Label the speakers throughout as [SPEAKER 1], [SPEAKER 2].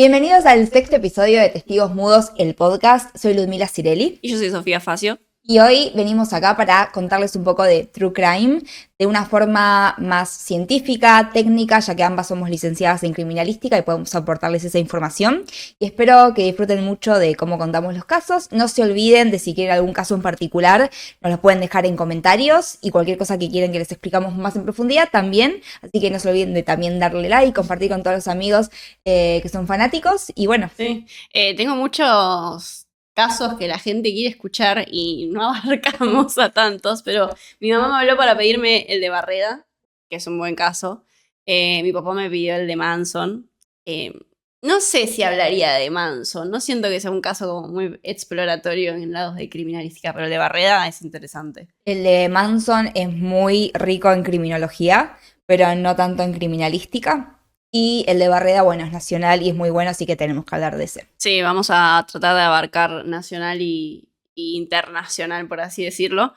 [SPEAKER 1] Bienvenidos al sexto episodio de Testigos Mudos, el podcast. Soy Ludmila Cirelli.
[SPEAKER 2] Y yo soy Sofía Facio.
[SPEAKER 1] Y hoy venimos acá para contarles un poco de True Crime de una forma más científica, técnica, ya que ambas somos licenciadas en criminalística y podemos aportarles esa información. Y espero que disfruten mucho de cómo contamos los casos. No se olviden de si quieren algún caso en particular, nos lo pueden dejar en comentarios y cualquier cosa que quieran que les explicamos más en profundidad también. Así que no se olviden de también darle like, compartir con todos los amigos que son fanáticos. Y bueno.
[SPEAKER 2] Sí, tengo muchos casos que la gente quiere escuchar y no abarcamos a tantos, pero mi mamá me habló para pedirme el de Barreda, que es un buen caso. Mi papá me pidió el de Manson. No sé si hablaría de Manson, no siento que sea un caso como muy exploratorio en lados de criminalística, pero el de Barreda es interesante.
[SPEAKER 1] El de Manson es muy rico en criminología, pero no tanto en criminalística. Y el de Barreda, bueno, es nacional y es muy bueno, así que tenemos que hablar de ese.
[SPEAKER 2] Sí, vamos a tratar de abarcar nacional y internacional, por así decirlo.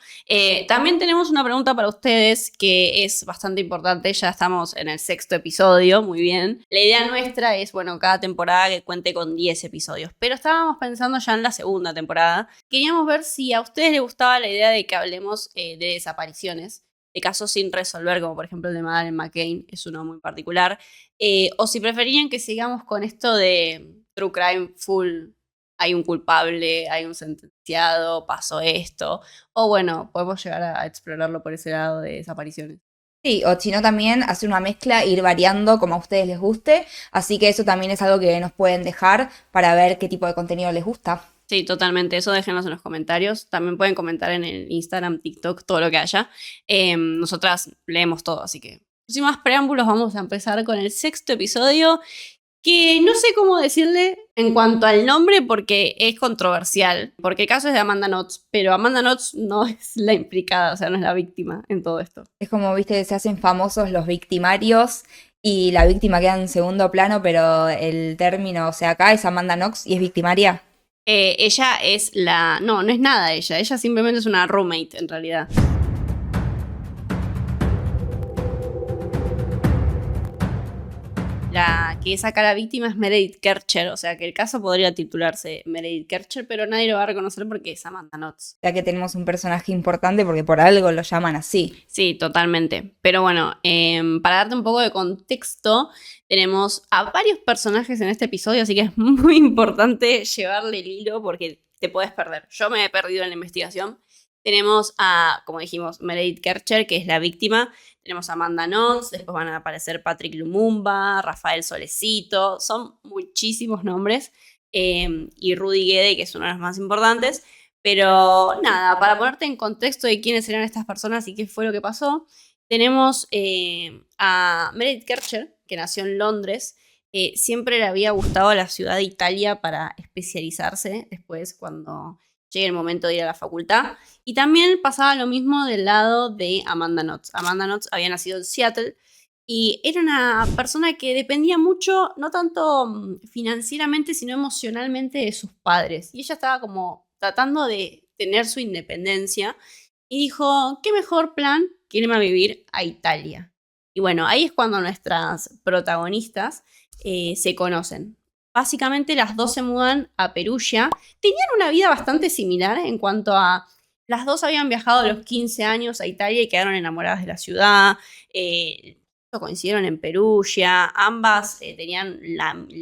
[SPEAKER 2] También tenemos una pregunta para ustedes que es bastante importante. Ya estamos en el sexto episodio, muy bien. La idea nuestra es, bueno, cada temporada que cuente con 10 episodios. Pero estábamos pensando ya en la segunda temporada. Queríamos ver si a ustedes les gustaba la idea de que hablemos de desapariciones, de casos sin resolver, como por ejemplo el de Madeleine McCann, es uno muy particular. O si preferían que sigamos con esto de True Crime full, hay un culpable, hay un sentenciado, pasó esto. O bueno, podemos llegar a explorarlo por ese lado de desapariciones.
[SPEAKER 1] Sí, o si no también hacer una mezcla, ir variando como a ustedes les guste. Así que eso también es algo que nos pueden dejar para ver qué tipo de contenido les gusta.
[SPEAKER 2] Sí, totalmente. Eso déjenos en los comentarios. También pueden comentar en el Instagram, TikTok, todo lo que haya. Nosotras leemos todo, así que sin más preámbulos vamos a empezar con el sexto episodio, que no sé cómo decirle en cuanto al nombre porque es controversial, porque el caso es de Amanda Knox, pero Amanda Knox no es la implicada, o sea, no es la víctima en todo esto.
[SPEAKER 1] Es como, viste, se hacen famosos los victimarios y la víctima queda en segundo plano, pero el término, o sea, acá es Amanda Knox y es victimaria.
[SPEAKER 2] Ella es la... No es nada ella simplemente es una roommate en realidad. La que saca a la víctima es Meredith Kercher, o sea que el caso podría titularse Meredith Kercher, pero nadie lo va a reconocer porque es Amanda Knox.
[SPEAKER 1] Ya que tenemos un personaje importante porque por algo lo llaman así.
[SPEAKER 2] Sí, totalmente. Pero bueno, para darte un poco de contexto, tenemos a varios personajes en este episodio, así que es muy importante llevarle el hilo porque te puedes perder. Yo me he perdido en la investigación. Tenemos a, como dijimos, Meredith Kercher, que es la víctima. Tenemos a Amanda Knox, después van a aparecer Patrick Lumumba, Rafael Solecito, son muchísimos nombres. Y Rudy Guede, que es uno de los más importantes. Pero nada, para ponerte en contexto de quiénes eran estas personas y qué fue lo que pasó, tenemos a Meredith Kercher, que nació en Londres. Siempre le había gustado la ciudad de Italia para especializarse después cuando llegue el momento de ir a la facultad. Y también pasaba lo mismo del lado de Amanda Knox. Amanda Knox había nacido en Seattle y era una persona que dependía mucho, no tanto financieramente, sino emocionalmente de sus padres. Y ella estaba como tratando de tener su independencia y dijo, ¿qué mejor plan que irme a vivir a Italia? Y bueno, ahí es cuando nuestras protagonistas se conocen. Básicamente las dos se mudan a Perugia. Tenían una vida bastante similar en cuanto a... Las dos habían viajado a los 15 años a Italia y quedaron enamoradas de la ciudad. Coincidieron en Perugia. Ambas tenían...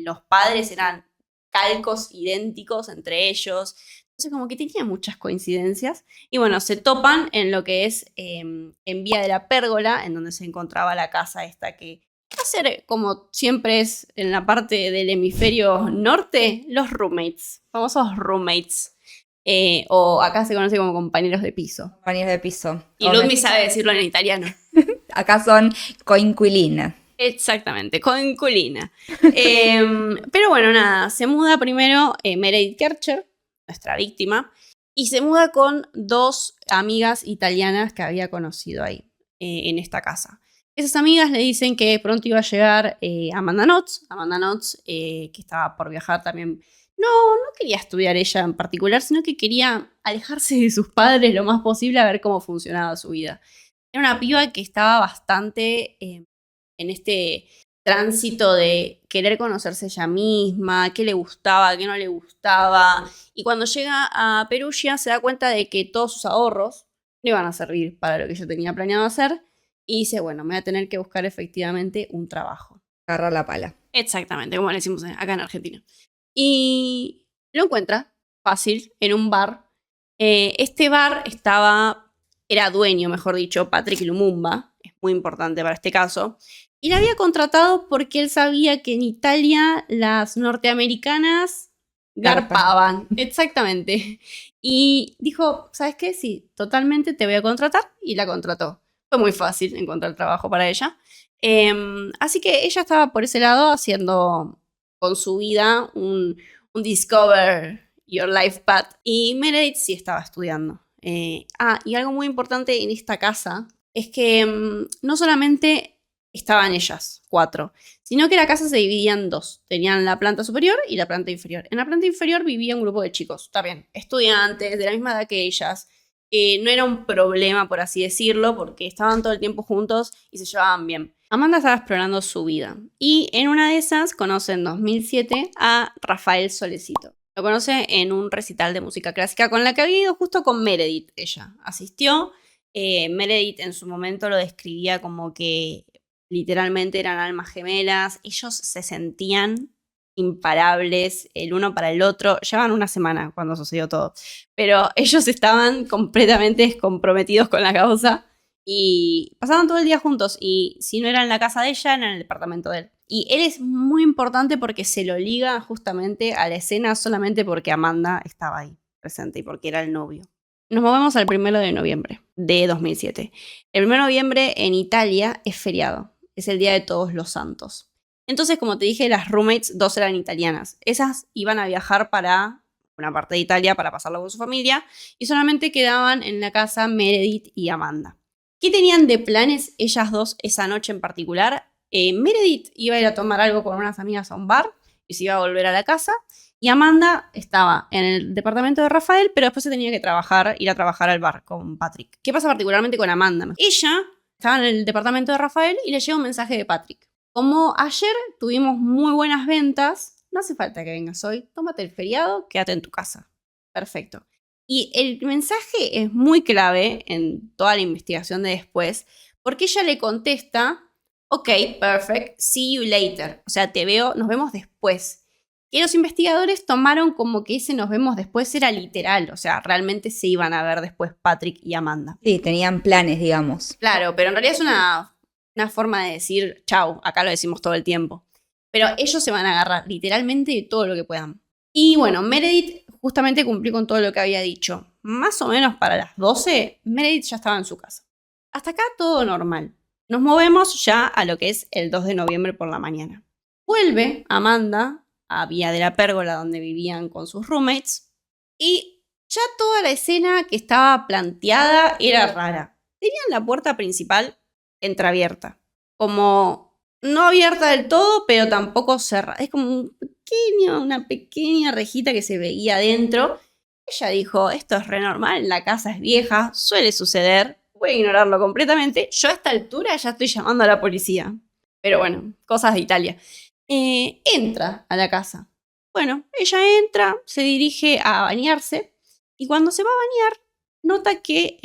[SPEAKER 2] los padres eran calcos idénticos entre ellos. Entonces como que tenían muchas coincidencias. Y bueno, se topan en lo que es en Vía de la Pérgola, en donde se encontraba la casa esta que... Va a ser, como siempre es en la parte del hemisferio norte, los roommates, famosos roommates. O acá se conoce como compañeros de piso.
[SPEAKER 1] Compañeros de piso.
[SPEAKER 2] Y Ludmi sabe decirlo en italiano.
[SPEAKER 1] Acá son coinquilina.
[SPEAKER 2] Exactamente, coinquilina. Pero bueno, nada, se muda primero Meredith Kercher, nuestra víctima, y se muda con dos amigas italianas que había conocido ahí, en esta casa. Esas amigas le dicen que pronto iba a llegar Amanda Knox, que estaba por viajar también. No quería estudiar ella en particular, sino que quería alejarse de sus padres lo más posible a ver cómo funcionaba su vida. Era una piba que estaba bastante en este tránsito de querer conocerse ella misma, qué le gustaba, qué no le gustaba. Y cuando llega a Perugia se da cuenta de que todos sus ahorros le van a servir para lo que yo tenía planeado hacer. Y dice, bueno, me voy a tener que buscar efectivamente un trabajo.
[SPEAKER 1] Agarrar la pala.
[SPEAKER 2] Exactamente, como le decimos acá en Argentina. Y lo encuentra fácil en un bar. Este bar era dueño, mejor dicho, Patrick Lumumba, es muy importante para este caso, y la había contratado porque él sabía que en Italia las norteamericanas garpaban. Exactamente. Y dijo, ¿sabes qué? Sí, totalmente te voy a contratar, y la contrató. Fue muy fácil encontrar trabajo para ella. Así que ella estaba por ese lado haciendo con su vida un Discover Your Life Path. Y Meredith sí estaba estudiando. Y algo muy importante en esta casa es que no solamente estaban ellas, 4, sino que la casa se dividía en 2. Tenían la planta superior y la planta inferior. En la planta inferior vivía un grupo de chicos, también estudiantes de la misma edad que ellas. No era un problema, por así decirlo, porque estaban todo el tiempo juntos y se llevaban bien. Amanda estaba explorando su vida y en una de esas conoce en 2007 a Rafael Solecito. Lo conoce en un recital de música clásica con la que había ido justo con Meredith. Ella asistió. Meredith en su momento lo describía como que literalmente eran almas gemelas. Ellos se sentían imparables el uno para el otro. Llevaban una semana cuando sucedió todo, pero ellos estaban completamente comprometidos con la causa y pasaban todo el día juntos, y si no era en la casa de ella, era en el departamento de él. Y él es muy importante porque se lo liga justamente a la escena solamente porque Amanda estaba ahí presente y porque era el novio. Nos movemos al 1 de noviembre de 2007. El 1 de noviembre en Italia es feriado, es el Día de Todos los Santos. Entonces, como te dije, las roommates 2 eran italianas. Esas iban a viajar para una parte de Italia para pasarlo con su familia y solamente quedaban en la casa Meredith y Amanda. ¿Qué tenían de planes ellas dos esa noche en particular? Meredith iba a ir a tomar algo con unas amigas a un bar y se iba a volver a la casa. Y Amanda estaba en el departamento de Rafael, pero después se tenía que ir a trabajar al bar con Patrick. ¿Qué pasa particularmente con Amanda? Ella estaba en el departamento de Rafael y le llega un mensaje de Patrick. Como ayer tuvimos muy buenas ventas, no hace falta que vengas hoy, tómate el feriado, quédate en tu casa. Perfecto. Y el mensaje es muy clave en toda la investigación de después, porque ella le contesta, ok, perfect, see you later. O sea, nos vemos después. Que los investigadores tomaron como que ese nos vemos después era literal, o sea, realmente se iban a ver después Patrick y Amanda.
[SPEAKER 1] Sí, tenían planes, digamos.
[SPEAKER 2] Claro, pero en realidad es una forma de decir chau, acá lo decimos todo el tiempo. Pero ellos se van a agarrar literalmente de todo lo que puedan. Y bueno, Meredith justamente cumplió con todo lo que había dicho. Más o menos para las 12, Meredith ya estaba en su casa. Hasta acá todo normal. Nos movemos ya a lo que es el 2 de noviembre por la mañana. Vuelve Amanda a Vía de la Pérgola, donde vivían con sus roommates, y ya toda la escena que estaba planteada era rara. Tenían la puerta principal entreabierta, como no abierta del todo, pero tampoco cerrada. Es como una pequeña rejita que se veía adentro. Ella dijo, esto es re normal, la casa es vieja, suele suceder, voy a ignorarlo completamente. Yo a esta altura ya estoy llamando a la policía. Pero bueno, cosas de Italia. Entra a la casa. Bueno, ella entra, se dirige a bañarse, y cuando se va a bañar, nota que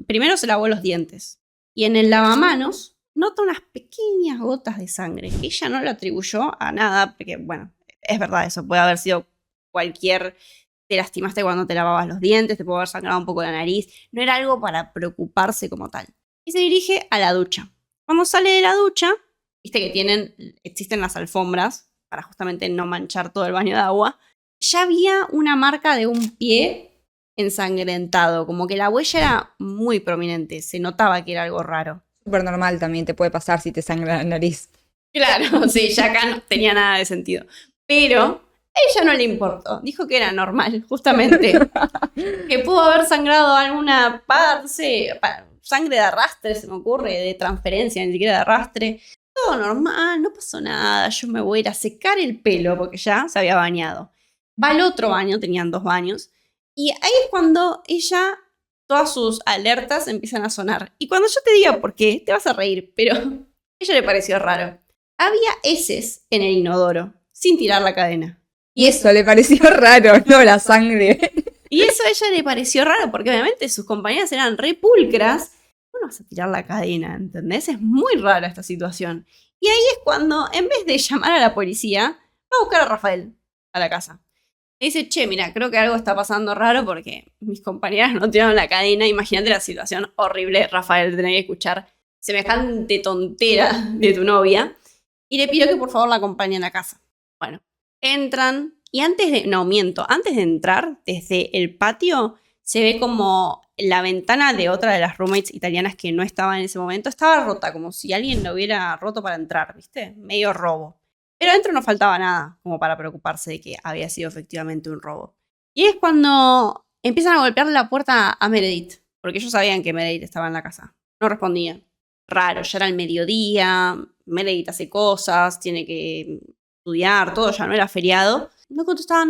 [SPEAKER 2] primero se lavó los dientes, y en el lavamanos nota unas pequeñas gotas de sangre, que ella no lo atribuyó a nada, porque, bueno, es verdad eso, puede haber sido te lastimaste cuando te lavabas los dientes, te puede haber sangrado un poco la nariz, no era algo para preocuparse como tal. Y se dirige a la ducha. Cuando sale de la ducha, viste que existen las alfombras para justamente no manchar todo el baño de agua, ya había una marca de un pie ensangrentado, como que la huella era muy prominente, se notaba que era algo raro.
[SPEAKER 1] Súper normal también te puede pasar si te sangra la nariz.
[SPEAKER 2] Claro, sí, ya acá no tenía nada de sentido. Pero a ella no le importó, dijo que era normal, justamente. Que pudo haber sangrado alguna parte, sangre de arrastre, se me ocurre, de transferencia, ni siquiera de arrastre. Todo normal, no pasó nada, yo me voy a ir a secar el pelo porque ya se había bañado. Va al otro baño, tenían 2 baños, y ahí es cuando todas sus alertas empiezan a sonar. Y cuando yo te diga por qué, te vas a reír, pero a ella le pareció raro. había heces en el inodoro, sin tirar la cadena.
[SPEAKER 1] Y eso le pareció raro, no la sangre.
[SPEAKER 2] Y eso a ella le pareció raro, porque obviamente sus compañeras eran re pulcras. ¿Cómo no vas a tirar la cadena? ¿Entendés? Es muy rara esta situación. Y ahí es cuando, en vez de llamar a la policía, va a buscar a Rafael a la casa. Le dice, che, mira, creo que algo está pasando raro porque mis compañeras no tiraron la cadena. Imagínate la situación horrible, Rafael, de tener que escuchar semejante tontera de tu novia. Y le pido que por favor la acompañe a la casa. Bueno, entran y antes de entrar desde el patio se ve como la ventana de otra de las roommates italianas que no estaba en ese momento estaba rota, como si alguien lo hubiera roto para entrar, ¿viste? Medio robo. Pero adentro no faltaba nada como para preocuparse de que había sido efectivamente un robo. Y es cuando empiezan a golpearle la puerta a Meredith, porque ellos sabían que Meredith estaba en la casa. No respondía. Raro, ya era el mediodía, Meredith hace cosas, tiene que estudiar, todo, ya no era feriado. No contestaban,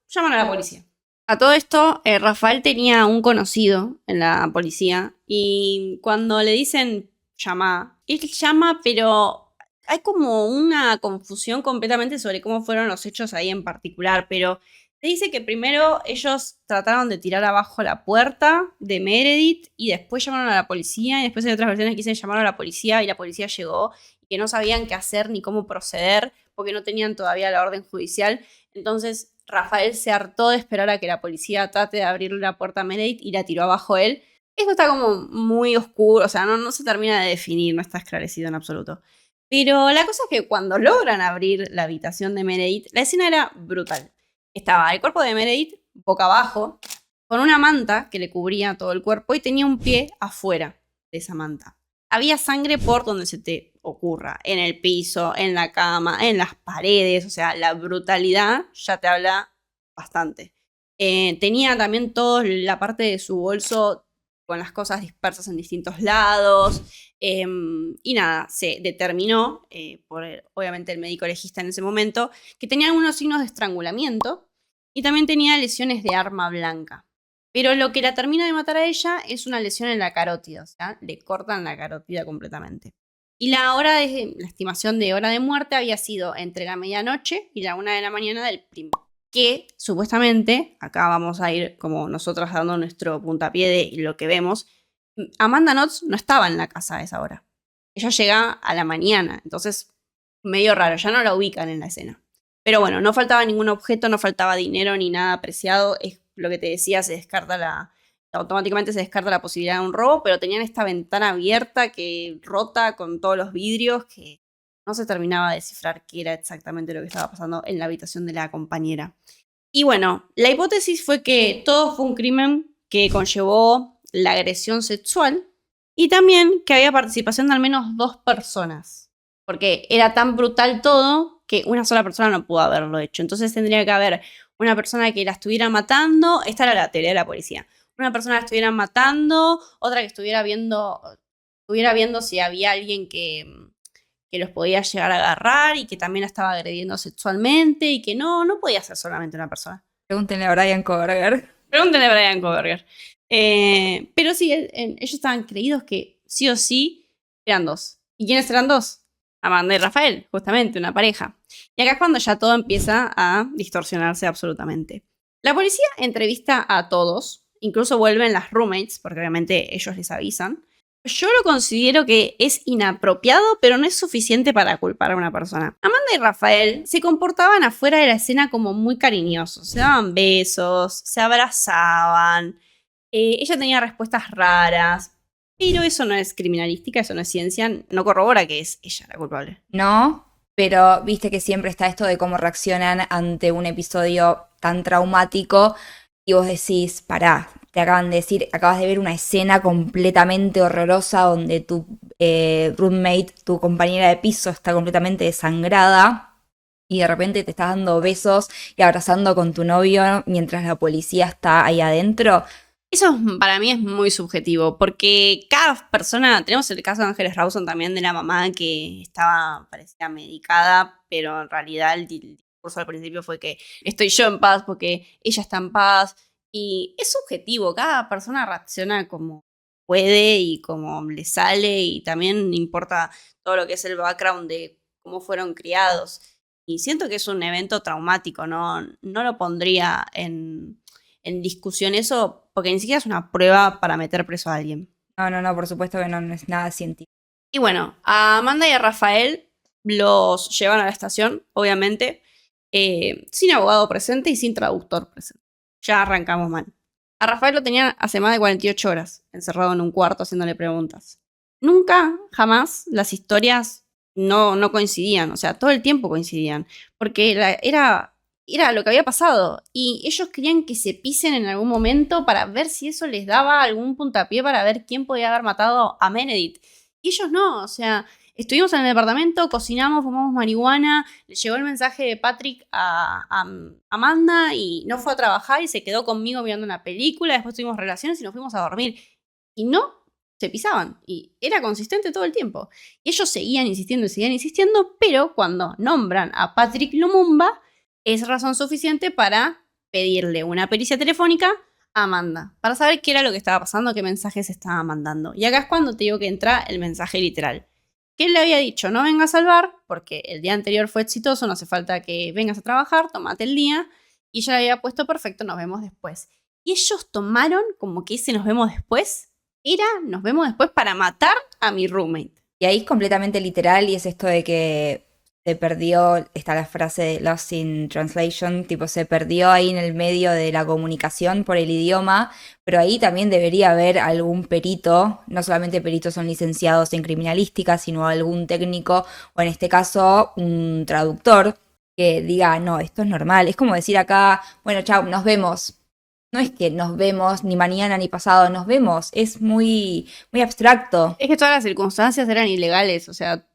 [SPEAKER 2] llaman a la policía. A todo esto, Rafael tenía un conocido en la policía y cuando le dicen llama, él llama, pero hay como una confusión completamente sobre cómo fueron los hechos ahí en particular, pero te dice que primero ellos trataron de tirar abajo la puerta de Meredith y después llamaron a la policía y después hay otras versiones que dicen llamaron a la policía y la policía llegó y que no sabían qué hacer ni cómo proceder porque no tenían todavía la orden judicial. Entonces Rafael se hartó de esperar a que la policía trate de abrirle la puerta a Meredith y la tiró abajo él. Esto está como muy oscuro, o sea, no se termina de definir, no está esclarecido en absoluto. Pero la cosa es que cuando logran abrir la habitación de Meredith, la escena era brutal. Estaba el cuerpo de Meredith boca abajo, con una manta que le cubría todo el cuerpo y tenía un pie afuera de esa manta. Había sangre por donde se te ocurra, en el piso, en la cama, en las paredes, o sea, la brutalidad ya te habla bastante. Tenía también toda la parte de su bolso con las cosas dispersas en distintos lados. Y nada, se determinó, por obviamente el médico legista en ese momento, que tenía algunos signos de estrangulamiento y también tenía lesiones de arma blanca. Pero lo que la termina de matar a ella es una lesión en la carótida, o sea, le cortan la carótida completamente. Y la estimación de hora de muerte había sido entre la medianoche y la 1 de la mañana del primero. Que supuestamente, acá vamos a ir como nosotras dando nuestro puntapié de lo que vemos, Amanda Knotts no estaba en la casa a esa hora. Ella llega a la mañana, entonces medio raro, ya no la ubican en la escena. Pero bueno, no faltaba ningún objeto, no faltaba dinero ni nada apreciado. Es lo que te decía, automáticamente se descarta la posibilidad de un robo, pero tenían esta ventana abierta que rota con todos los vidrios que no se terminaba de descifrar qué era exactamente lo que estaba pasando en la habitación de la compañera. Y bueno, la hipótesis fue que todo fue un crimen que conllevó la agresión sexual y también que había participación de al menos 2 personas. Porque era tan brutal todo que una sola persona no pudo haberlo hecho. Entonces tendría que haber una persona que la estuviera matando. Esta era la teoría de la policía. Una persona la estuviera matando, otra que estuviera viendo si había alguien que los podía llegar a agarrar y que también la estaba agrediendo sexualmente y que no podía ser solamente una persona.
[SPEAKER 1] Pregúntenle a Brian Koberger.
[SPEAKER 2] Pero sí, ellos estaban creídos que sí o sí eran 2. ¿Y quiénes eran 2? Amanda y Rafael, justamente, una pareja. Y acá es cuando ya todo empieza a distorsionarse absolutamente. La policía entrevista a todos, incluso vuelven las roommates, porque obviamente ellos les avisan. Yo lo considero que es inapropiado, pero no es suficiente para culpar a una persona. Amanda y Rafael se comportaban afuera de la escena como muy cariñosos. Se daban besos, se abrazaban. Ella tenía respuestas raras. Pero eso no es criminalística, eso no es ciencia, no corrobora que es ella la culpable.
[SPEAKER 1] No, pero viste que siempre está esto de cómo reaccionan ante un episodio tan traumático y vos decís, pará, te acaban de decir, acabas de ver una escena completamente horrorosa donde tu roommate, tu compañera de piso está completamente desangrada y de repente te estás dando besos y abrazando con tu novio mientras la policía está ahí adentro.
[SPEAKER 2] Eso para mí es muy subjetivo, porque cada persona, tenemos el caso de Ángeles Rawson también, de la mamá que parecía medicada, pero en realidad el discurso al principio fue que estoy yo en paz porque ella está en paz, y es subjetivo, cada persona reacciona como puede y como le sale, y también importa todo lo que es el background de cómo fueron criados. Y siento que es un evento traumático, no lo pondría en discusión eso, porque ni siquiera es una prueba para meter preso a alguien.
[SPEAKER 1] No, por supuesto que no es nada científico.
[SPEAKER 2] Y bueno, a Amanda y a Rafael los llevan a la estación, obviamente, sin abogado presente y sin traductor presente. Ya arrancamos mal. A Rafael lo tenían hace más de 48 horas, encerrado en un cuarto haciéndole preguntas. Nunca, jamás, las historias no coincidían, o sea, todo el tiempo coincidían, porque era lo que había pasado, y ellos querían que se pisen en algún momento para ver si eso les daba algún puntapié para ver quién podía haber matado a Meredith. Y ellos no, o sea, estuvimos en el departamento, cocinamos, fumamos marihuana, le llegó el mensaje de Patrick a Amanda y no fue a trabajar y se quedó conmigo viendo una película, después tuvimos relaciones y nos fuimos a dormir. Y no, se pisaban. Y era consistente todo el tiempo. Y ellos seguían insistiendo, pero cuando nombran a Patrick Lumumba, es razón suficiente para pedirle una pericia telefónica a Amanda, para saber qué era lo que estaba pasando, qué mensajes estaba mandando. Y acá es cuando te digo que entra el mensaje literal. Que él le había dicho, no vengas al bar, porque el día anterior fue exitoso, no hace falta que vengas a trabajar, tómate el día. Y ella le había puesto, perfecto, nos vemos después. Y ellos tomaron como que ese nos vemos después era nos vemos después para matar a mi roommate.
[SPEAKER 1] Y ahí es completamente literal y es esto de que se perdió, está la frase de Lost in Translation, tipo se perdió ahí en el medio de la comunicación por el idioma, pero ahí también debería haber algún perito, no solamente peritos son licenciados en criminalística, sino algún técnico, o en este caso un traductor, que diga, no, esto es normal. Es como decir acá, bueno, chao, nos vemos. No es que nos vemos ni mañana ni pasado, nos vemos. Es muy, muy abstracto.
[SPEAKER 2] Es que todas las circunstancias eran ilegales, o sea,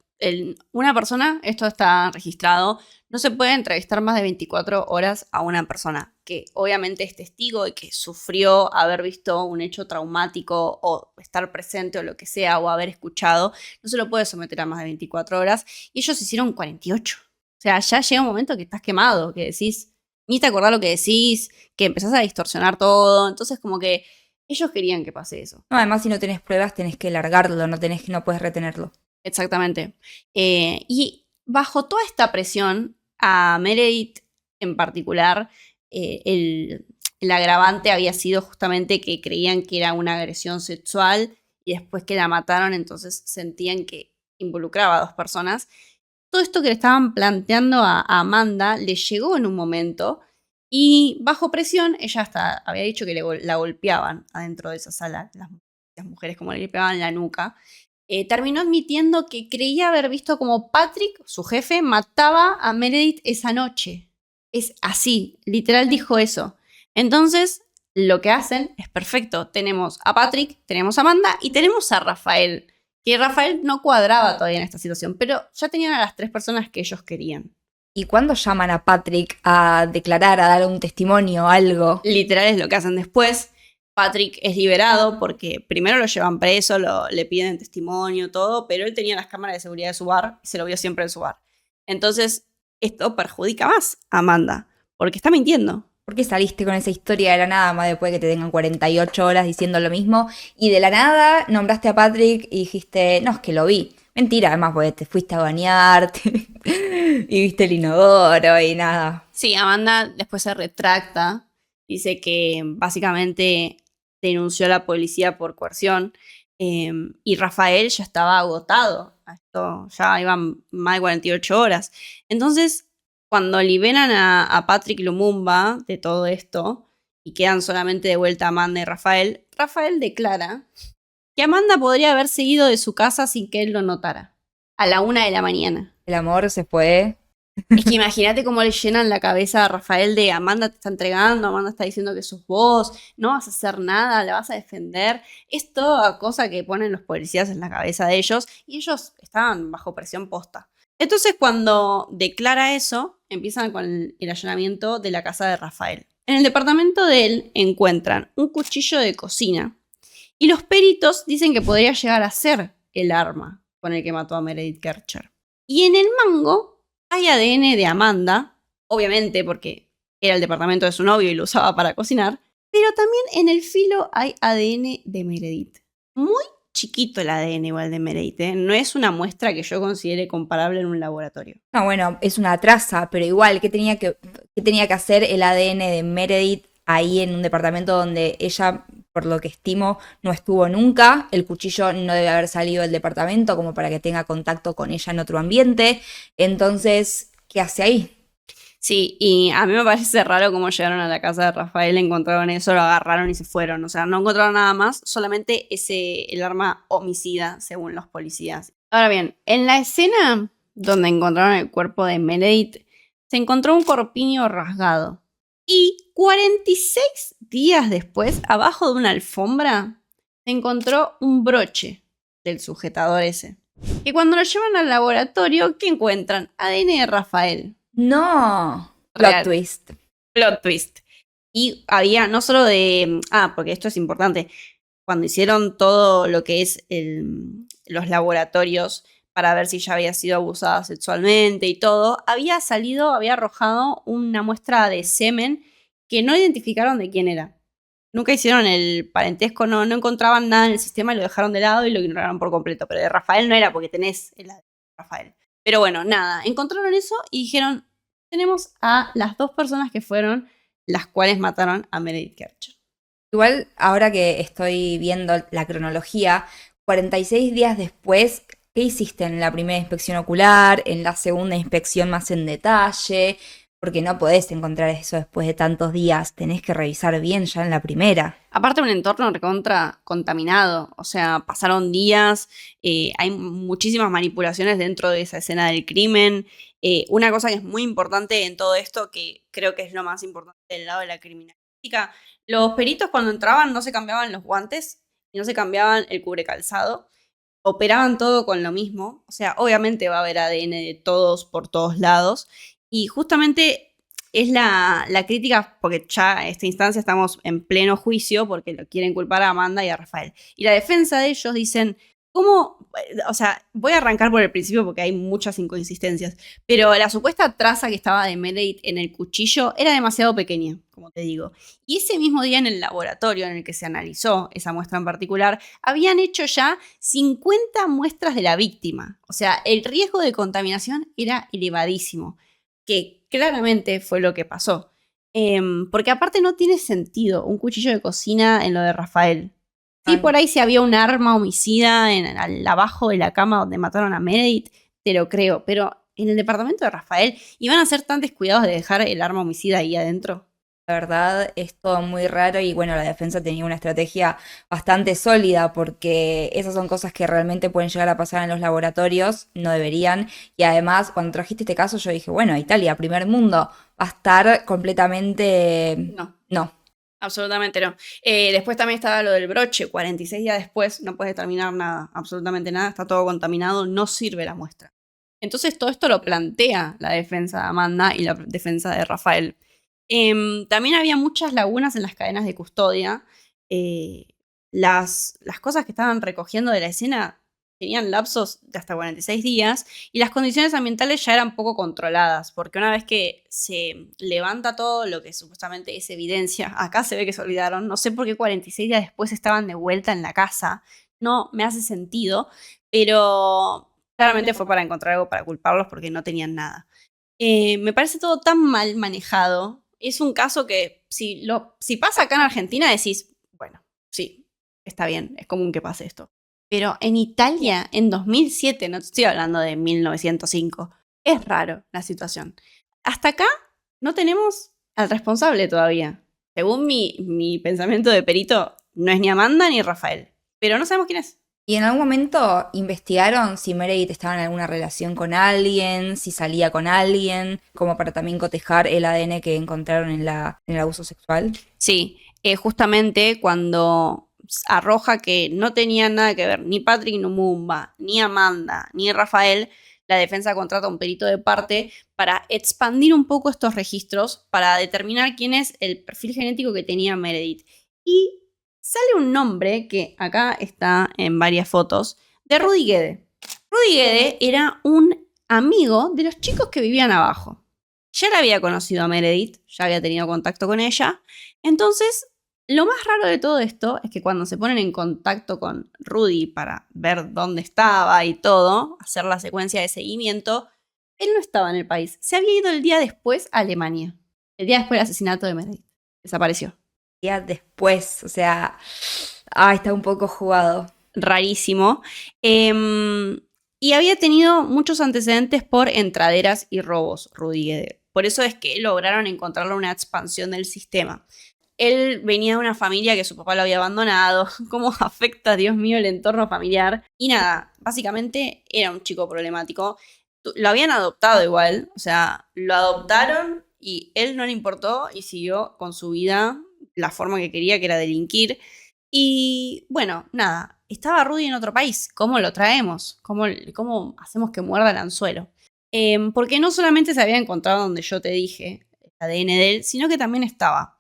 [SPEAKER 2] una persona, esto está registrado, no se puede entrevistar más de 24 horas a una persona que obviamente es testigo y que sufrió haber visto un hecho traumático o estar presente o lo que sea o haber escuchado, no se lo puede someter a más de 24 horas y ellos hicieron 48. O sea, ya llega un momento que estás quemado, que decís, ni te acordás lo que decís, que empezás a distorsionar todo, entonces como que ellos querían que pase eso.
[SPEAKER 1] No, además si no tenés pruebas tenés que largarlo, no puedes retenerlo.
[SPEAKER 2] Exactamente. Y bajo toda esta presión, a Meredith en particular, el agravante había sido justamente que creían que era una agresión sexual y después que la mataron, entonces sentían que involucraba a dos personas. Todo esto que le estaban planteando a Amanda le llegó en un momento y bajo presión, ella hasta había dicho que la golpeaban adentro de esa sala, las mujeres como le golpeaban la nuca. Terminó admitiendo que creía haber visto como Patrick, su jefe, mataba a Meredith esa noche. Es así, literal dijo eso. Entonces, lo que hacen es perfecto. Tenemos a Patrick, tenemos a Amanda y tenemos a Rafael. Que Rafael no cuadraba todavía en esta situación, pero ya tenían a las 3 personas que ellos querían.
[SPEAKER 1] ¿Y cuándo llaman a Patrick a declarar, a dar un testimonio, algo?
[SPEAKER 2] Literal es lo que hacen después. Patrick es liberado porque primero lo llevan preso, le piden testimonio, todo, pero él tenía las cámaras de seguridad de su bar y se lo vio siempre en su bar. Entonces, esto perjudica más a Amanda, porque está mintiendo.
[SPEAKER 1] ¿Por qué saliste con esa historia de la nada, más después de que te tengan 48 horas diciendo lo mismo? Y de la nada nombraste a Patrick y dijiste, no, es que lo vi. Mentira, además, porque te fuiste a bañarte y viste el inodoro y nada.
[SPEAKER 2] Sí, Amanda después se retracta, dice que básicamente denunció a la policía por coerción y Rafael ya estaba agotado. Esto ya iban más de 48 horas. Entonces, cuando liberan a Patrick Lumumba de todo esto y quedan solamente de vuelta Amanda y Rafael, Rafael declara que Amanda podría haberse ido de su casa sin que él lo notara, a la 1 de la mañana.
[SPEAKER 1] El amor se fue.
[SPEAKER 2] Es que imagínate cómo le llenan la cabeza a Rafael de Amanda te está entregando, Amanda está diciendo que sos vos, no vas a hacer nada, la vas a defender. Es toda cosa que ponen los policías en la cabeza de ellos y ellos estaban bajo presión posta. Entonces cuando declara eso, empiezan con el allanamiento de la casa de Rafael. En el departamento de él encuentran un cuchillo de cocina y los peritos dicen que podría llegar a ser el arma con el que mató a Meredith Kercher. Y en el mango hay ADN de Amanda, obviamente porque era el departamento de su novio y lo usaba para cocinar, pero también en el filo hay ADN de Meredith. Muy chiquito el ADN igual de Meredith, ¿eh? No es una muestra que yo considere comparable en un laboratorio.
[SPEAKER 1] No, bueno, es una traza, pero igual, ¿qué tenía que hacer el ADN de Meredith ahí en un departamento donde ella, por lo que estimo, no estuvo nunca? El cuchillo no debe haber salido del departamento como para que tenga contacto con ella en otro ambiente. Entonces, ¿qué hace ahí?
[SPEAKER 2] Sí, y a mí me parece raro cómo llegaron a la casa de Rafael, encontraron eso, lo agarraron y se fueron. O sea, no encontraron nada más, solamente el arma homicida, según los policías. Ahora bien, en la escena donde encontraron el cuerpo de Meredith, se encontró un corpiño rasgado. Y 46 días después, abajo de una alfombra, se encontró un broche del sujetador ese. Y cuando lo llevan al laboratorio, ¿qué encuentran? ADN de Rafael.
[SPEAKER 1] No.
[SPEAKER 2] Real.
[SPEAKER 1] Plot twist.
[SPEAKER 2] Plot twist. Y había no solo de... porque esto es importante. Cuando hicieron todo lo que es los laboratorios para ver si ya había sido abusada sexualmente y todo, había arrojado una muestra de semen que no identificaron de quién era. Nunca hicieron el parentesco, no encontraban nada en el sistema y lo dejaron de lado y lo ignoraron por completo. Pero de Rafael no era porque tenés el ADN de Rafael. Pero bueno, nada, encontraron eso y dijeron, tenemos a las 2 personas que fueron las cuales mataron a Meredith Kercher.
[SPEAKER 1] Igual, ahora que estoy viendo la cronología, 46 días después, ¿qué hiciste en la primera inspección ocular? En la segunda inspección más en detalle, porque no podés encontrar eso después de tantos días, tenés que revisar bien ya en la primera.
[SPEAKER 2] Aparte un entorno recontra contaminado, o sea, pasaron días, hay muchísimas manipulaciones dentro de esa escena del crimen. Una cosa que es muy importante en todo esto, que creo que es lo más importante del lado de la criminalística, los peritos cuando entraban no se cambiaban los guantes y no se cambiaban el cubrecalzado, operaban todo con lo mismo, o sea, obviamente va a haber ADN de todos por todos lados, y justamente es la crítica, porque ya en esta instancia estamos en pleno juicio, porque lo quieren culpar a Amanda y a Rafael. Y la defensa de ellos dicen, ¿cómo? O sea, voy a arrancar por el principio porque hay muchas inconsistencias, pero la supuesta traza que estaba de Meredith en el cuchillo era demasiado pequeña, como te digo. Y ese mismo día en el laboratorio en el que se analizó esa muestra en particular, habían hecho ya 50 muestras de la víctima. O sea, el riesgo de contaminación era elevadísimo, que claramente fue lo que pasó. Porque aparte no tiene sentido un cuchillo de cocina en lo de Rafael. Sí, por ahí si había un arma homicida abajo de la cama donde mataron a Meredith, te lo creo. Pero en el departamento de Rafael, ¿iban a ser tan descuidados de dejar el arma homicida ahí adentro?
[SPEAKER 1] La verdad es todo muy raro y bueno, la defensa tenía una estrategia bastante sólida porque esas son cosas que realmente pueden llegar a pasar en los laboratorios, no deberían. Y además, cuando trajiste este caso, yo dije, bueno, Italia, primer mundo, va a estar completamente... No.
[SPEAKER 2] Absolutamente no. Después también estaba lo del broche. 46 días después no puedes determinar nada, absolutamente nada. Está todo contaminado, no sirve la muestra. Entonces todo esto lo plantea la defensa de Amanda y la defensa de Rafael. También había muchas lagunas en las cadenas de custodia. Las cosas que estaban recogiendo de la escena tenían lapsos de hasta 46 días y las condiciones ambientales ya eran poco controladas, porque una vez que se levanta todo lo que supuestamente es evidencia, acá se ve que se olvidaron, no sé por qué 46 días después estaban de vuelta en la casa, no me hace sentido, pero claramente fue para encontrar algo para culparlos porque no tenían nada. Me parece todo tan mal manejado. Es un caso que si pasa acá en Argentina decís, bueno, sí, está bien, es común que pase esto. Pero en Italia, en 2007, no te estoy hablando de 1905, es raro la situación. Hasta acá no tenemos al responsable todavía. Según mi pensamiento de perito, no es ni Amanda ni Rafael, pero no sabemos quién es.
[SPEAKER 1] ¿Y en algún momento investigaron si Meredith estaba en alguna relación con alguien, si salía con alguien, como para también cotejar el ADN que encontraron en el abuso sexual?
[SPEAKER 2] Sí, justamente cuando arroja que no tenían nada que ver ni Patrick Lumumba, ni Amanda, ni Rafael, la defensa contrata a un perito de parte para expandir un poco estos registros para determinar quién es el perfil genético que tenía Meredith. Y sale un nombre que acá está en varias fotos, de Rudy Guede. Rudy Guede era un amigo de los chicos que vivían abajo. Ya la había conocido a Meredith, ya había tenido contacto con ella, entonces Lo más raro de todo esto es que cuando se ponen en contacto con Rudy para ver dónde estaba y todo, hacer la secuencia de seguimiento, él no estaba en el país. Se había ido el día después a Alemania. El día después del asesinato de Meredith. Desapareció.
[SPEAKER 1] Ya después, o sea, está un poco jugado.
[SPEAKER 2] Rarísimo. Y había tenido muchos antecedentes por entraderas y robos, Rudy Guede. Por eso es que lograron encontrarle una expansión del sistema. Él venía de una familia que su papá lo había abandonado. ¿Cómo afecta, Dios mío, el entorno familiar? Y nada, básicamente era un chico problemático. Lo habían adoptado igual, o sea, lo adoptaron y él no le importó y siguió con su vida la forma que quería, que era delinquir. Y bueno, nada, estaba Rudy en otro país. ¿Cómo lo traemos? ¿Cómo hacemos que muerda el anzuelo? Porque no solamente se había encontrado donde yo te dije, el ADN de él, sino que también estaba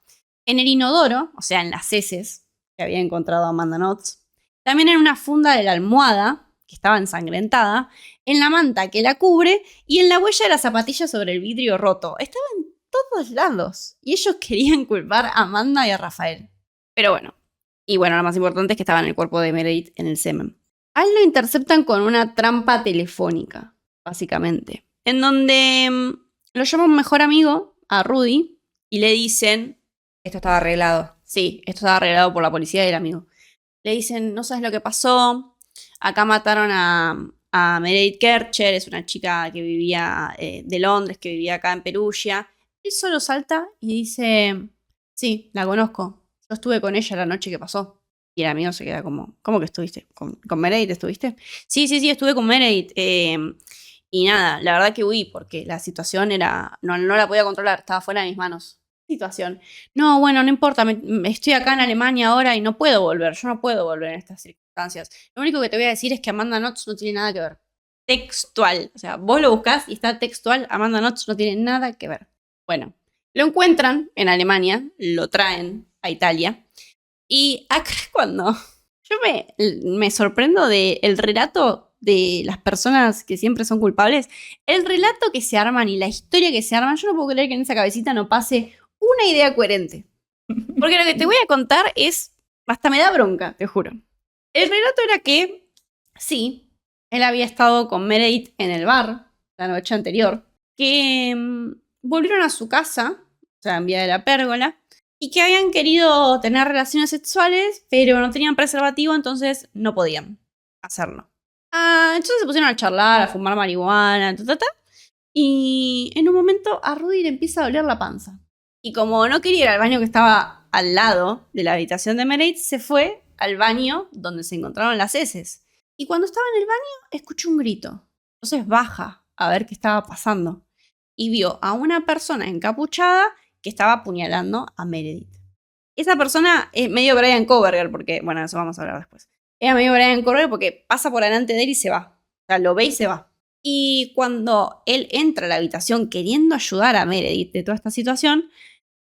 [SPEAKER 2] en el inodoro, o sea, en las heces que había encontrado Amanda Knox, también en una funda de la almohada, que estaba ensangrentada, en la manta que la cubre y en la huella de la zapatilla sobre el vidrio roto. Estaba en todos lados. Y ellos querían culpar a Amanda y a Rafael. Pero bueno. Y bueno, lo más importante es que estaba en el cuerpo de Meredith en el semen. A él lo interceptan con una trampa telefónica, básicamente. En donde lo llama un mejor amigo, a Rudy, y le dicen...
[SPEAKER 1] Esto estaba arreglado.
[SPEAKER 2] Sí, esto estaba arreglado por la policía y el amigo. Le dicen, no sabes lo que pasó. Acá mataron a Meredith Kercher, es una chica que vivía de Londres, que vivía acá en Perugia. Él solo salta y dice, sí, la conozco. Yo estuve con ella la noche que pasó. Y el amigo se queda como, ¿cómo que estuviste? ¿Con Meredith estuviste? Sí, estuve con Meredith. Y nada, la verdad que huí porque la situación era, no la podía controlar, estaba fuera de mis manos. Situación. No, bueno, no importa, estoy acá en Alemania ahora y no puedo volver. Yo no puedo volver en estas circunstancias. Lo único que te voy a decir es que Amanda Knox no tiene nada que ver. Textual. O sea, vos lo buscás y está textual. Amanda Knox no tiene nada que ver. Bueno, lo encuentran en Alemania, lo traen a Italia. Y acá es cuando yo me sorprendo del relato de las personas que siempre son culpables. El relato que se arman y la historia que se arman, yo no puedo creer que en esa cabecita no pase una idea coherente. Porque lo que te voy a contar es... Hasta me da bronca, te juro. El relato era que, sí, él había estado con Meredith en el bar la noche anterior, que volvieron a su casa, o sea, en Vía de la Pérgola, y que habían querido tener relaciones sexuales, pero no tenían preservativo, entonces no podían hacerlo. Entonces se pusieron a charlar, a fumar marihuana, y en un momento a Rudy le empieza a doler la panza. Y como no quería ir al baño que estaba al lado de la habitación de Meredith, se fue al baño donde se encontraron las heces. Y cuando estaba en el baño, escuchó un grito. Entonces baja a ver qué estaba pasando. Y vio a una persona encapuchada que estaba apuñalando a Meredith. Esa persona es medio Brian Coverger, porque, bueno, eso vamos a hablar después. Era medio Brian Coverger porque pasa por delante de él y se va. O sea, lo ve y se va. Y cuando él entra a la habitación queriendo ayudar a Meredith de toda esta situación,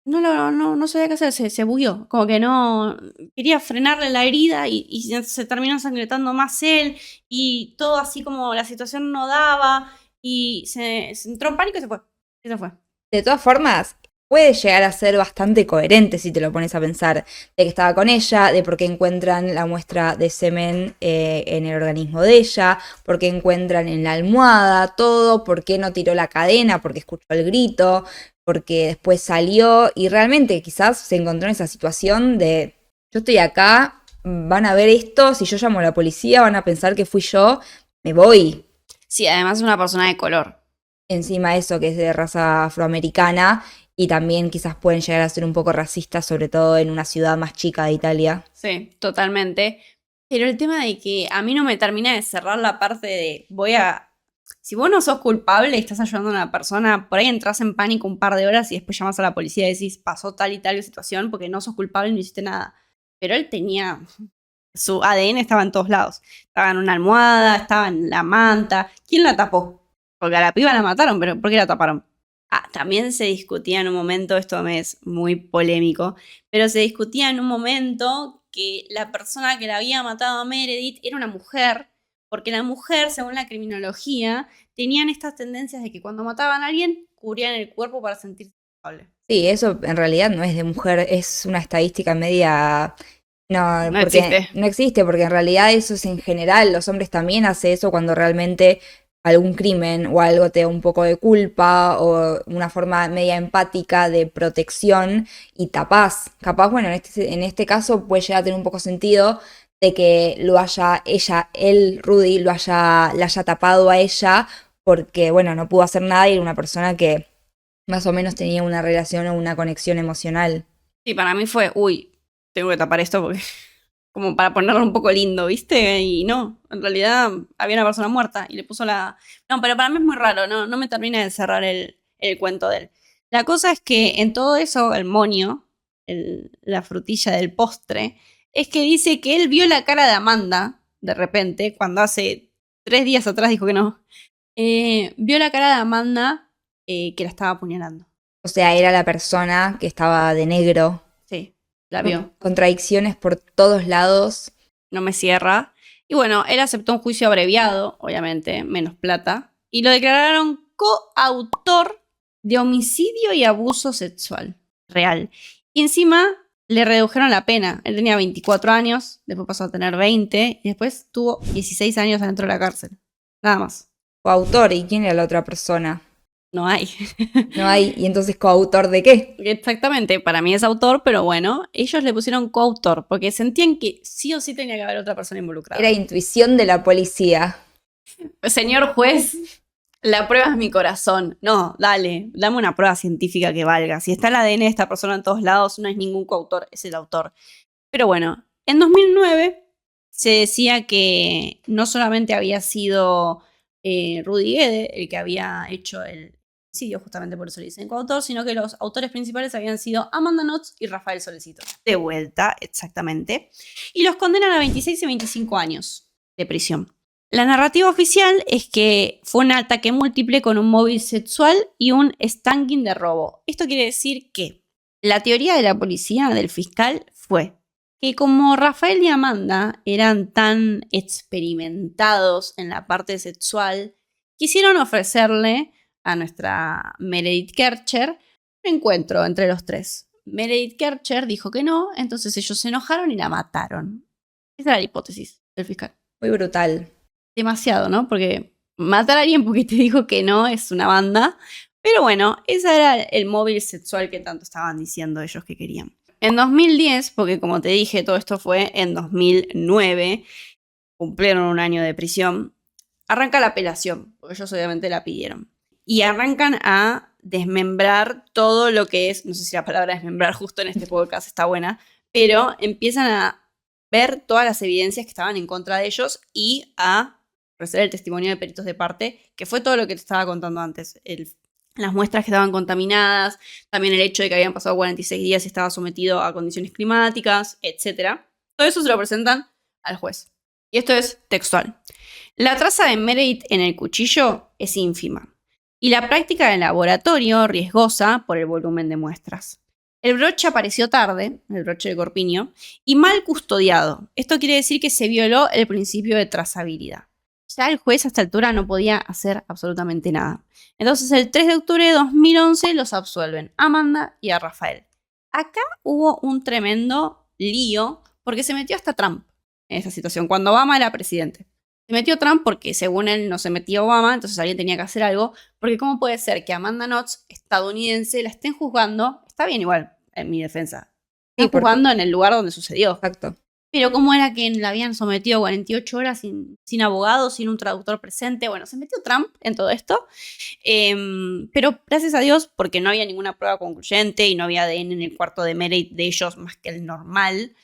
[SPEAKER 2] no sabía qué hacer, se bugueó. Como que no quería frenarle la herida y se terminó ensangrentando más él. Y todo así como la situación no daba. Y se entró en pánico y se fue. Y se fue.
[SPEAKER 1] De todas formas, puede llegar a ser bastante coherente si te lo pones a pensar, de que estaba con ella, de por qué encuentran la muestra de semen en el organismo de ella, por qué encuentran en la almohada todo, por qué no tiró la cadena, porque escuchó el grito, porque después salió y realmente quizás se encontró en esa situación de yo estoy acá, van a ver esto, si yo llamo a la policía van a pensar que fui yo, me voy.
[SPEAKER 2] Sí, además es una persona de color.
[SPEAKER 1] Encima eso que es de raza afroamericana y también quizás pueden llegar a ser un poco racistas, sobre todo en una ciudad más chica de Italia.
[SPEAKER 2] Sí, totalmente. Pero el tema de que a mí no me termina de cerrar la parte de si vos no sos culpable y estás ayudando a una persona, por ahí entras en pánico un par de horas y después llamas a la policía y decís, pasó tal y tal situación porque no sos culpable y no hiciste nada. Pero él tenía... Su ADN estaba en todos lados. Estaba en una almohada, estaba en la manta. ¿Quién la tapó? Porque a la piba la mataron, pero ¿por qué la taparon? También se discutía en un momento, esto me es muy polémico, pero se discutía en un momento que la persona que la había matado a Meredith era una mujer, porque la mujer, según la criminología, tenían estas tendencias de que cuando mataban a alguien, cubrían el cuerpo para sentirse culpable.
[SPEAKER 1] Sí, eso en realidad no es de mujer, es una estadística media... No,
[SPEAKER 2] No
[SPEAKER 1] porque
[SPEAKER 2] existe.
[SPEAKER 1] no existe, porque en realidad eso es en general, los hombres también hacen eso cuando realmente algún crimen o algo te da un poco de culpa o una forma media empática de protección y tapás. Capaz, bueno, en este caso puede llegar a tener un poco sentido de que lo haya ella, él, Rudy, le haya tapado a ella porque, bueno, no pudo hacer nada y era una persona que más o menos tenía una relación o una conexión emocional.
[SPEAKER 2] Sí, para mí fue, uy, tengo que tapar esto porque como para ponerlo un poco lindo, ¿viste? Y no, en realidad había una persona muerta y le puso la... No, pero para mí es muy raro, no me termina de cerrar el cuento de él. La cosa es que en todo eso, el moño, la frutilla del postre, es que dice que él vio la cara de Amanda, de repente, cuando hace 3 días atrás dijo que no, vio la cara de Amanda que la estaba apuñalando.
[SPEAKER 1] O sea, era la persona que estaba de negro.
[SPEAKER 2] Sí, la vio.
[SPEAKER 1] Contradicciones por todos lados.
[SPEAKER 2] No me cierra. Y bueno, él aceptó un juicio abreviado, obviamente, menos plata, y lo declararon coautor de homicidio y abuso sexual real. Y encima le redujeron la pena. Él tenía 24 años, después pasó a tener 20, y después tuvo 16 años adentro de la cárcel. Nada más.
[SPEAKER 1] Coautor, ¿y quién era la otra persona?
[SPEAKER 2] No hay.
[SPEAKER 1] No hay, y entonces coautor de qué?
[SPEAKER 2] Exactamente, para mí es autor, pero bueno, ellos le pusieron coautor, porque sentían que sí o sí tenía que haber otra persona involucrada.
[SPEAKER 1] Era intuición de la policía.
[SPEAKER 2] Señor juez, la prueba es mi corazón. No, dame una prueba científica que valga. Si está el ADN de esta persona en todos lados, no es ningún coautor, es el autor. Pero bueno, en 2009 se decía que no solamente había sido Rudy Guede el que había hecho el homicidio, justamente por eso le dicen coautor, sino que los autores principales habían sido Amanda Knox y Rafael Solecito. De vuelta, exactamente. Y los condenan a 26 y 25 años de prisión. La narrativa oficial es que fue un ataque múltiple con un móvil sexual y un stalking de robo. Esto quiere decir que la teoría de la policía, del fiscal, fue que como Rafael y Amanda eran tan experimentados en la parte sexual, quisieron ofrecerle a nuestra Meredith Kercher un encuentro entre los tres. Meredith Kercher dijo que no, entonces ellos se enojaron y la mataron. Esa era la hipótesis del fiscal.
[SPEAKER 1] Muy brutal.
[SPEAKER 2] Demasiado, ¿no? Porque matar a alguien porque te dijo que no es una banda. Pero bueno, ese era el móvil sexual que tanto estaban diciendo ellos que querían. En 2010, porque como te dije, todo esto fue en 2009, cumplieron un año de prisión, arranca la apelación, porque ellos obviamente la pidieron. Y arrancan a desmembrar todo lo que es, no sé si la palabra desmembrar justo en este podcast está buena, pero empiezan a ver todas las evidencias que estaban en contra de ellos y a ofrecer el testimonio de peritos de parte, que fue todo lo que te estaba contando antes. Las muestras que estaban contaminadas, también el hecho de que habían pasado 46 días y estaba sometido a condiciones climáticas, etc. Todo eso se lo presentan al juez. Y esto es textual. La traza de Meredith en el cuchillo es ínfima y la práctica del laboratorio riesgosa por el volumen de muestras. El broche apareció tarde, el broche de Corpiño, y mal custodiado. Esto quiere decir que se violó el principio de trazabilidad. Ya el juez a esta altura no podía hacer absolutamente nada. Entonces el 3 de octubre de 2011 los absuelven a Amanda y a Rafael. Acá hubo un tremendo lío porque se metió hasta Trump en esta situación, cuando Obama era presidente. Se metió Trump porque según él no se metía Obama, entonces alguien tenía que hacer algo, porque ¿cómo puede ser que Amanda Knox, estadounidense, la estén juzgando? Está bien igual, en mi defensa. Están juzgando en el lugar donde sucedió.
[SPEAKER 1] Exacto.
[SPEAKER 2] Pero ¿cómo era que la habían sometido a 48 horas sin abogado, sin un traductor presente? Bueno, se metió Trump en todo esto. Pero gracias a Dios, porque no había ninguna prueba concluyente y no había ADN en el cuarto de Meredith de ellos más que el normal,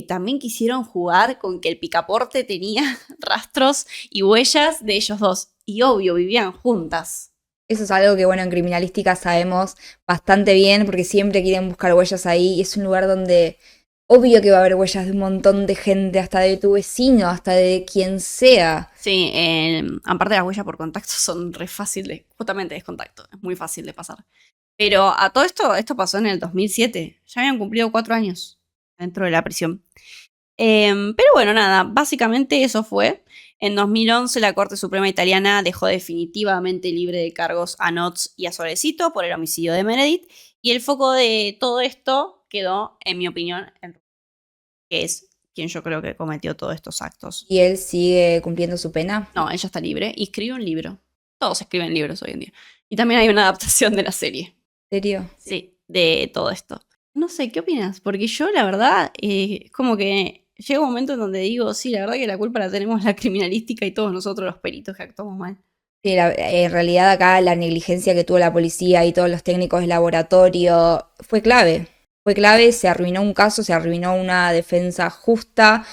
[SPEAKER 2] también quisieron jugar con que el picaporte tenía rastros y huellas de ellos dos. Y obvio, vivían juntas.
[SPEAKER 1] Eso es algo que, bueno, en criminalística sabemos bastante bien porque siempre quieren buscar huellas ahí y es un lugar donde obvio que va a haber huellas de un montón de gente, hasta de tu vecino, hasta de quien sea.
[SPEAKER 2] Sí, aparte las huellas por contacto son re fáciles, justamente es contacto, es muy fácil de pasar. Pero a todo esto pasó en el 2007, ya habían cumplido 4 años dentro de la prisión. Pero bueno, nada, básicamente eso fue. En 2011 la Corte Suprema Italiana dejó definitivamente libre de cargos a Knox y a Solecito por el homicidio de Meredith Y el foco de todo esto quedó, en mi opinión, en Rudy, que es quien yo creo que cometió todos estos actos.
[SPEAKER 1] ¿Y él sigue cumpliendo su pena?
[SPEAKER 2] No, ella está libre y escribe un libro. Todos escriben libros hoy en día. Y también hay una adaptación de la serie.
[SPEAKER 1] ¿En serio?
[SPEAKER 2] Sí, de todo esto. No sé, ¿qué opinas? Porque yo, la verdad, es como que llega un momento en donde digo, sí, la verdad que la culpa la tenemos la criminalística y todos nosotros los peritos que actuamos mal.
[SPEAKER 1] Sí, en realidad acá la negligencia que tuvo la policía y todos los técnicos de laboratorio fue clave. Fue clave, se arruinó un caso, se arruinó una defensa justa,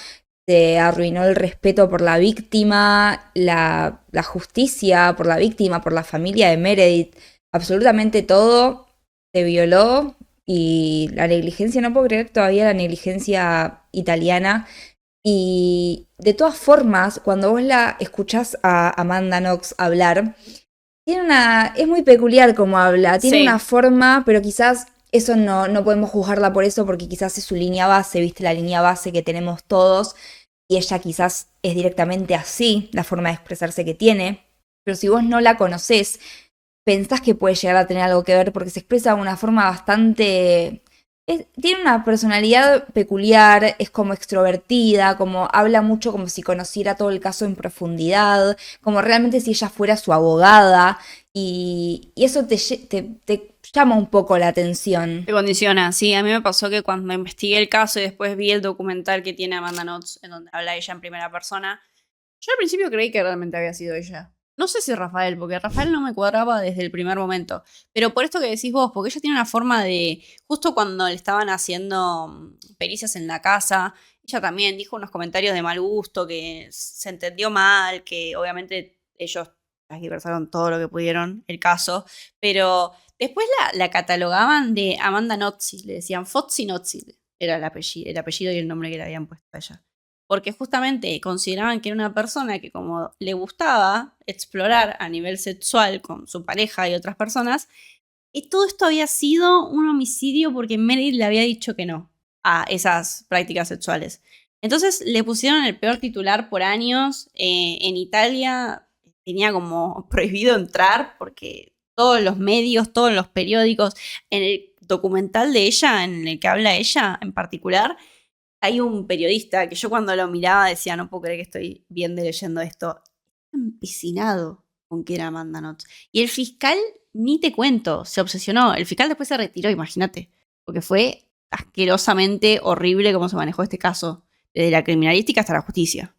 [SPEAKER 1] se arruinó el respeto por la víctima, la justicia por la víctima, por la familia de Meredith. Absolutamente todo se violó y la negligencia, no puedo creer todavía la negligencia italiana. Y de todas formas, cuando vos la escuchás a Amanda Knox hablar, es muy peculiar como habla, tiene
[SPEAKER 2] Sí.
[SPEAKER 1] una forma, pero quizás eso no podemos juzgarla por eso porque quizás es su línea base, viste la línea base que tenemos todos y ella quizás es directamente así, la forma de expresarse que tiene, pero si vos no la conocés, pensás que puede llegar a tener algo que ver porque se expresa de una forma bastante... tiene una personalidad peculiar, es como extrovertida, como habla mucho como si conociera todo el caso en profundidad, como realmente si ella fuera su abogada, y eso te llama un poco la atención.
[SPEAKER 2] Te condiciona, sí. A mí me pasó que cuando investigué el caso y después vi el documental que tiene Amanda Knox, en donde habla ella en primera persona, yo al principio creí que realmente había sido ella. No sé si Rafael, porque Rafael no me cuadraba desde el primer momento. Pero por esto que decís vos, porque ella tiene una forma de. Justo cuando le estaban haciendo pericias en la casa, ella también dijo unos comentarios de mal gusto, que se entendió mal, que obviamente ellos transversaron todo lo que pudieron, el caso. Pero después la catalogaban de Amanda Nozzi, le decían Fozzi Nozzi, era el apellido y el nombre que le habían puesto a ella. Porque justamente consideraban que era una persona que como le gustaba explorar a nivel sexual con su pareja y otras personas, y todo esto había sido un homicidio porque Meredith le había dicho que no a esas prácticas sexuales. Entonces le pusieron el peor titular por años. En Italia tenía como prohibido entrar porque todos los medios, todos los periódicos, en el documental de ella, en el que habla ella en particular, hay un periodista que yo cuando lo miraba decía, no puedo creer que estoy viendo y leyendo esto. Empecinado con que era Amanda Knox. Y el fiscal, ni te cuento, se obsesionó. El fiscal después se retiró, imagínate. Porque fue asquerosamente horrible cómo se manejó este caso. Desde la criminalística hasta la justicia.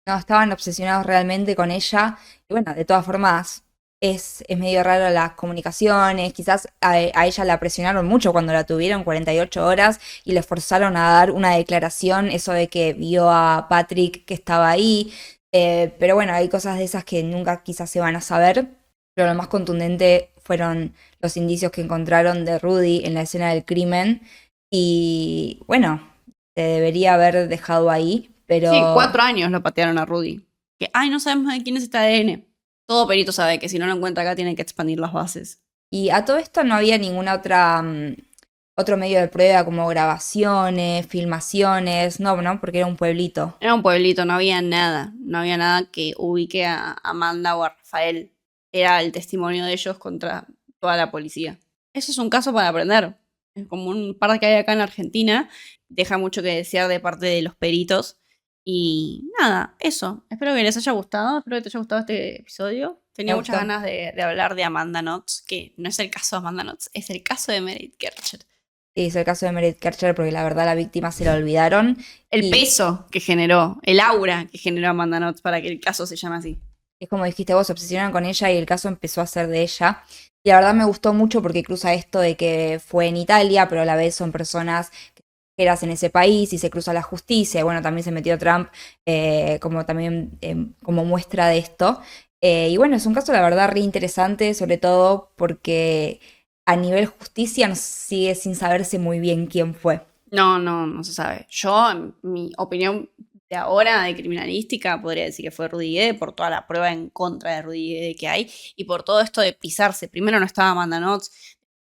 [SPEAKER 1] No, estaban obsesionados realmente con ella. Y bueno, de todas formas, es medio raro las comunicaciones. Quizás a ella la presionaron mucho cuando la tuvieron 48 horas y le forzaron a dar una declaración, eso de que vio a Patrick que estaba ahí. Pero bueno, hay cosas de esas que nunca quizás se van a saber. Pero lo más contundente fueron los indicios que encontraron de Rudy en la escena del crimen. Y bueno, se debería haber dejado ahí, pero...
[SPEAKER 2] Sí, 4 años lo patearon a Rudy. Que, ay, no sabemos de quién es este ADN. Todo perito sabe que si no lo encuentra acá tienen que expandir las bases.
[SPEAKER 1] Y a todo esto no había ninguna otro medio de prueba como grabaciones, filmaciones, no, porque era un pueblito.
[SPEAKER 2] Era un pueblito, no había nada. No había nada que ubique a Amanda o a Rafael. Era el testimonio de ellos contra toda la policía. Eso es un caso para aprender. Es como un par que hay acá en Argentina. Deja mucho que desear de parte de los peritos. Y nada, eso. Espero que les haya gustado. Espero que te haya gustado este episodio. Tenía
[SPEAKER 1] Me
[SPEAKER 2] muchas
[SPEAKER 1] gustó.
[SPEAKER 2] ganas de hablar de Amanda Knox, que no es el caso de Amanda Knox, es el caso de Meredith Kercher.
[SPEAKER 1] Sí, es el caso de Meredith Kercher porque la verdad la víctima se la olvidaron.
[SPEAKER 2] El
[SPEAKER 1] Y
[SPEAKER 2] peso que generó, el aura que generó Amanda Knox para que el caso se llame así.
[SPEAKER 1] es como dijiste vos, se obsesionaron con ella y el caso empezó a ser de ella. Y la verdad me gustó mucho porque cruza esto de que fue en Italia, pero a la vez son personas que eras en ese país y se cruza la justicia. Y bueno, también se metió Trump como también como muestra de esto. Y bueno, es un caso la verdad re interesante, sobre todo porque a nivel justicia nos sigue sin saberse muy bien quién fue.
[SPEAKER 2] No se sabe. Yo, en mi opinión de ahora de criminalística, podría decir que fue Rudy Guede por toda la prueba en contra de Rudy Guede que hay y por todo esto de pisarse. Primero no estaba Amanda Knox,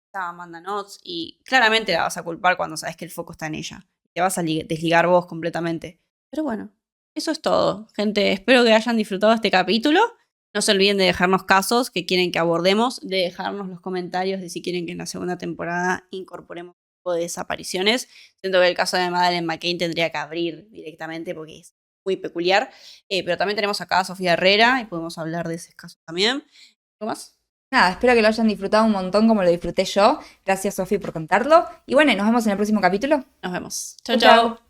[SPEAKER 2] estaba Amanda Knox y claramente la vas a culpar cuando sabes que el foco está en ella. Te vas a desligar vos completamente. Pero bueno, eso es todo, gente. Espero que hayan disfrutado este capítulo No se olviden de dejarnos casos que quieren que abordemos, de dejarnos los comentarios de si quieren que en la segunda temporada incorporemos un tipo de desapariciones. Siento que el caso de Madeleine McCann tendría que abrir directamente porque es muy peculiar. Pero también tenemos acá a Sofía Herrera y podemos hablar de ese caso también. ¿Algo más?
[SPEAKER 1] Nada, espero que lo hayan disfrutado un montón como lo disfruté yo. Gracias, Sofi, por contarlo. Y bueno, nos vemos en el próximo capítulo.
[SPEAKER 2] Nos vemos.
[SPEAKER 1] Chau,
[SPEAKER 2] Chau, chau.
[SPEAKER 1] chau.